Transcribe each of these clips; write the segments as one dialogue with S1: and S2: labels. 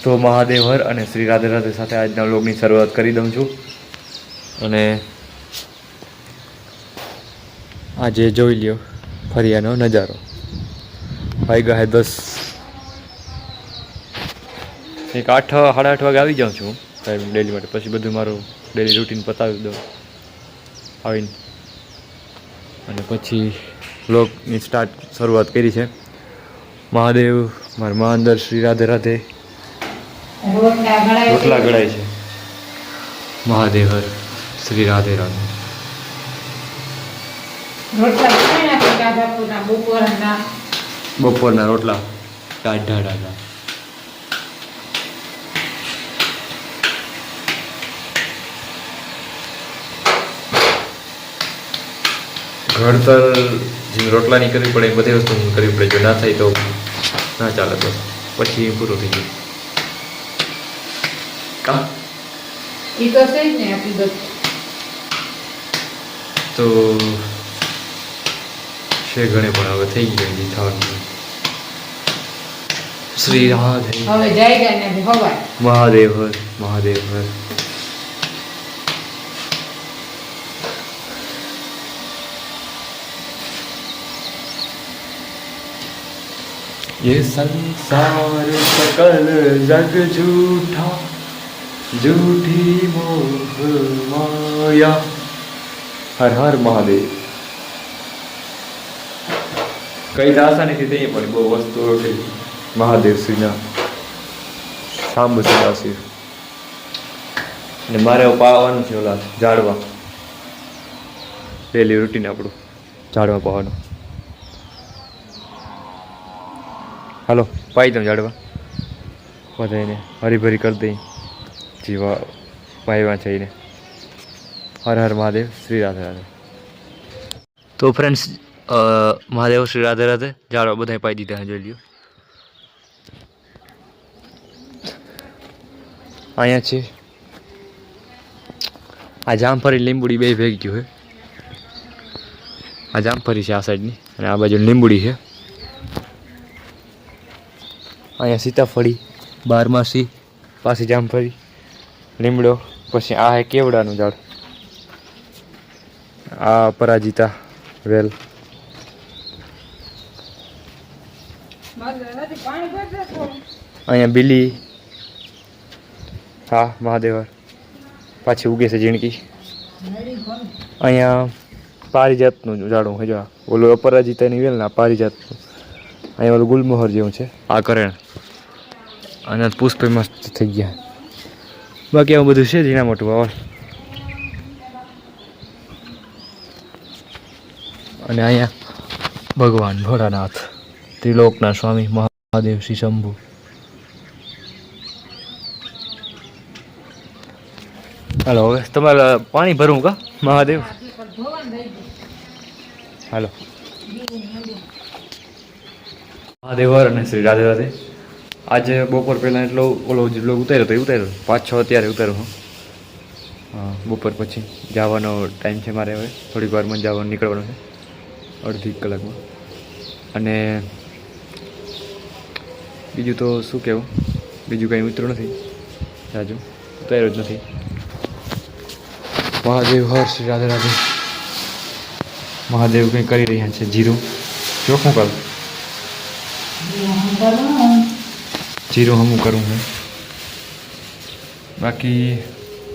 S1: તો મહાદેવ હર અને શ્રી રાધે રાધે સાથે આજના વ્લોગની શરૂઆત કરી દઉં છું. અને આજે જોઈ લ્યો ફરિયાનો નજારો. વાગ્યા હે 10. એક 8 સાડા 8 વાગે આવી જાઉં છું ડેલી માટે. પછી બધું મારું ડેલી રૂટીન પતાવી દઉં આવીને. અને પછી વ્લોગની શરૂઆત કરી છે. મહાદેવ મારા મા અંદર શ્રી રાધે રાધે રોટલા ગળાય છે. મહાદેવ હર શ્રી રાધે રાધે. બપોરના રોટલા ટાઢા ટાઢા. ઘડતર જે રોટલાની કરવી પડે એ બધી વસ્તુ કરવી પડે. જો ના થાય તો ના ચાલે, તો પછી પૂરું થઈ ગયું. કા તો છે ઘણે પણ હવે થઈ ગયું જે થવાનું. શ્રી રાધે મહાદેવ હર મહાદેવ હર. ये संसार सकल जग झूठा झूठी मोह माया. हर हर महादेव. કઈ આશા નથી થઈ પણ બહુ વસ્તુઓ છે મહાદેવ શ્રીના સાંભ સદાશિવ. અને મારે પાવાનું છે ઓલા ઝાડવા. ડેલી રૂટીન આપણું ઝાડવા પાવાનું. હાલો પાઈ દઉં ઝાડવા બધાને હરીભરી કરી દઈ જીવા પાયવા છે એને. હર હર મહાદેવ શ્રી રાધે રાધે. તો ફ્રેન્ડ્સ મહાદેવ શ્રી રાધે રાધે. ઝાડવા બધા પાઈ દીધા જોઈ લ્યો. અહીંયા છે આ જામફળી લીંબુડી બે ભેગી ગયું હે. આ જામફળી છે આ સાઈડની અને આ બાજુ લીંબુડી છે. અહીંયા સીતાફળી, બારમાસી, પાછી જામફળી, લીમડો. પછી આ હે કેવડાનું ઝાડ. આ પરાજિતા વેલ. અહીંયા બીલી. હા મહાદેવ. પાછી ઉગે છે ઝીણકી. અહીંયા પારિજાતનું ઝાડું છે. જો ઓલું અપરાજિતાની વેલ ને આ પારિજાતનું. અહીંયા ઓલું ગુલમોહર જેવું છે. આ કરેણ અને પુષ્પ મસ્ત થઈ ગયા. બાકી આવું બધું છે ઝીણા મોટું વાવર. અને અહીંયા ભગવાન ભોળાનાથ, ત્રિલોકના સ્વામી મહાદેવ શ્રી શંભુ. હાલો હવે તમારે પાણી ભરવું કા મહાદેવ? હાલો મહાદેવ અને શ્રી રાધે રાધે. આજે બપોર પહેલાં એટલો ઓલો બ્લોગ ઉતાર્યો તો એ ઉતાર્યો. 5-6 અત્યારે ઉતાર્યો હું. હા બપોર પછી જવાનો ટાઈમ છે મારે. હવે થોડીક વારમાં જવાનું નીકળવાનું છે, અડધી કલાકમાં. અને બીજું તો શું કહેવું, બીજું કંઈ ઉતર્યું નથી. રાજુ ઉતાર્યો જ નથી. મહાદેવ હર શ્રી રાધે રાધે. મહાદેવ કંઈ કરી રહ્યા છે. જીરું ચોખ્ખું કરું. જીરું હમું કરું હું. બાકી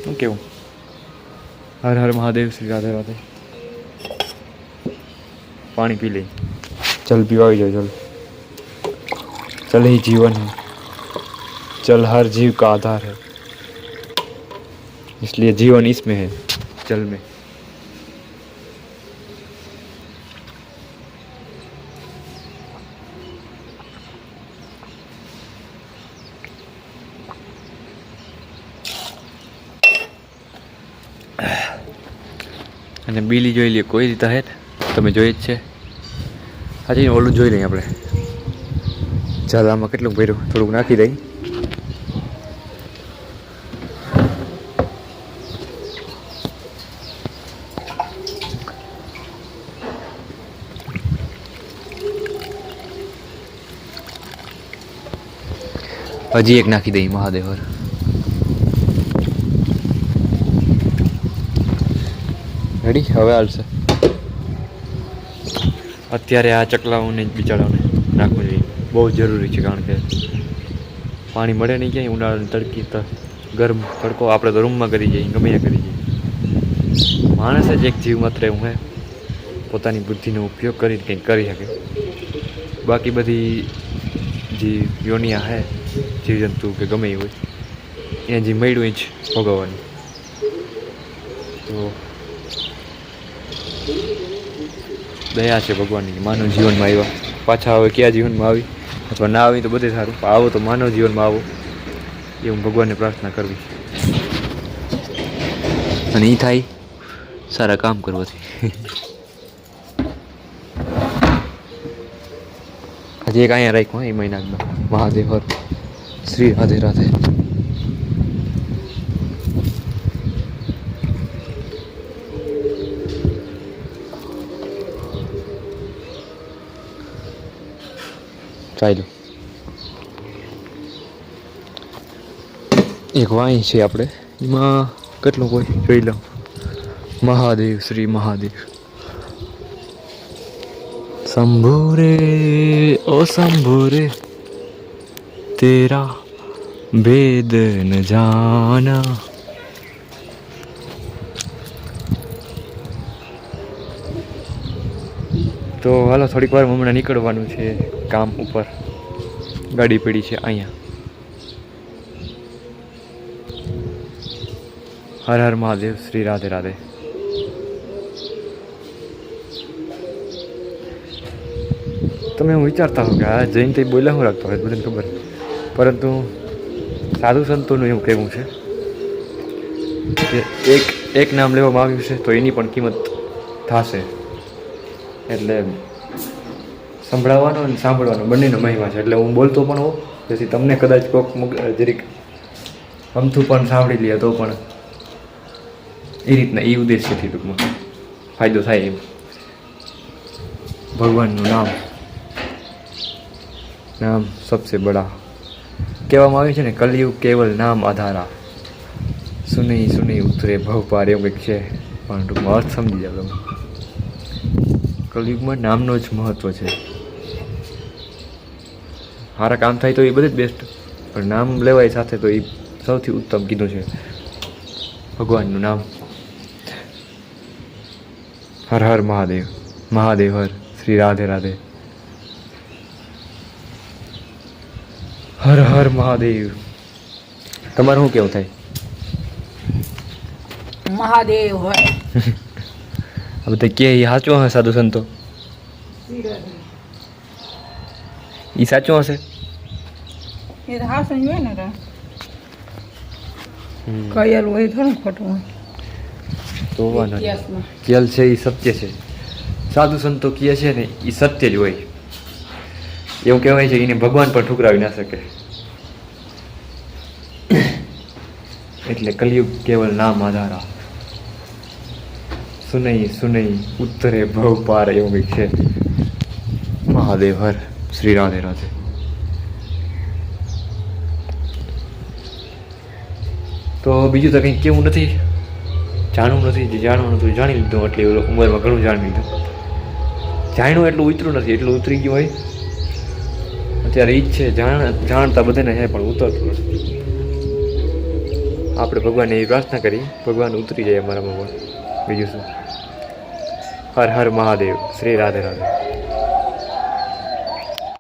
S1: શું કેવું? હર હર મહાદેવ શ્રી રાધે રાધે. पानी पी ले. चल पीवा जाओ. चल चल ही जीवन है. चल हर जीव का आधार है, इसलिए जीवन इसमें है, जल में. અને બીલી જોઈ લઈએ કોઈ રીતે હે. તમે જોઈ જ છે. હજી ઓલું જોઈ લઈએ આપણે. ચાલ આમાં કેટલું ભર્યું થોડુંક નાખી દઈ. હજી એક નાખી દઈ મહાદેવ હર. રેડી હવે હાલશે. અત્યારે આ ચકલાઓને બિચારાઓને નાખવું જોઈએ, બહુ જરૂરી છે. કારણ કે પાણી મળે નહીં ક્યાંય, ઉનાળાની તડકી તો ગરમ તડકો આપણે તો રૂમમાં કરી જઈએ, ગમે ત્યાં કરી જઈએ. માણસ જ એક જીવ માત્ર એવું હે પોતાની બુદ્ધિનો ઉપયોગ કરીને કંઈક કરી શકે. બાકી બધી જે યોનિયા હે જીવજંતુ કે ગમે એ હોય એને જે મળ્યું એ જ ભોગવવાની. તો દયા છે ભગવાનની માનવ જીવનમાં આવ્યા. પાછા હવે કયા જીવનમાં આવી અથવા ના આવી તો બધે સારું, આવો તો માનવ જીવનમાં આવો એ હું ભગવાનને પ્રાર્થના કરવી. અને એ થાય સારા કામ કરવાથી. હજી એક અહીંયા રાખ્યું એ મહિનામાં મહાદેવ હર શ્રી રાધે રાધે. ચાલો એક વાણી છે આપણે એમાં કેટલું કોઈ જોઈ લો. મહાદેવ શ્રી મહાદેવ. શંભુ રે ઓ શંભુ રે તેરા ભેદ ન જાના. તો હાલો થોડીક વાર હમણાં નીકળવાનું છે કામ ઉપર. ગાડી પડી છે અહીંયા. હર હર મહાદેવ શ્રી રાધે રાધે. તમે હું વિચારતા હો કે આ જૈન તો બોલ્યા હું રાખતો હોય બધાને ખબર, પરંતુ સાધુ સંતોનું એવું કહેવું છે કે એક નામ લેવામાં આવ્યું છે તો એની પણ કિંમત થશે. એટલે સંભળાવવાનો અને સાંભળવાનો બંનેનો મહિમા છે. એટલે હું બોલતો પણ હોઉં જેથી તમને કદાચ કોક જરીક અમથું પણ સાંભળી લે તો પણ એ રીતના એ ઉદ્દેશ્યથી ટૂંકમાં ફાયદો થાય એમ. ભગવાનનું નામ સબસે બડા કહેવામાં આવ્યું છે ને, કલયુગ કેવલ નામ આધારા, સુની સુની ઉતરે ભવ પાર, એવું કંઈક છે. પણ ટૂંકમાં અર્થ સમજી જાવ તમે. કલયુગમાં નામનો જ મહત્વ છે. સારા કામ થાય તો એ બધે જ બેસ્ટ, પણ નામ લેવાય સાથે તો એ સૌથી ઉત્તમ કીધું છે ભગવાનનું નામ. હર હર મહાદેવ. મહાદેવ હર શ્રી રાધે રાધે. હર હર મહાદેવ. તમારું શું કેવું થાય?
S2: મહાદેવ હોય.
S1: હવે તો કે એ સાચું હશે સાધુ સંતો? એ સાચું હશે?
S2: એ તો હાસન હોય ને રે. કયલ હોય થોડું ખોટું હોય.
S1: તો કેલ છે એ સત્ય છે. સાધુ સંતો કહે છે ને એ સત્ય જ હોય. એવું કહેવાય છે એને ભગવાન પણ ઠુકરાવી ના શકે. એટલે કલયુગ કેવલ નામ આધારા, સુનઈ સુનઈ ઉત્તરે ભવ પાર, એવું કંઈક છે. મહાદેવ હર શ્રી રાધે રાધે. તો બીજું તો કંઈ કેવું નથી, જાણવું નથી. જે જાણવાનું હતું જાણી લીધું. એટલી ઉંમરમાં ઘણું જાણી લીધું. જાણ્યું એટલું ઉતરું નથી, એટલું ઉતરી ગયું હોય. અત્યારે ઈ જ છે જાણતા બધાને હે, પણ ઉતરતું નથી. આપણે ભગવાનને એવી પ્રાર્થના કરી ભગવાન ઉતરી જાય અમારામાં પણ. બીજું શું? હર હર મહાદેવ શ્રી રાધે રાધે.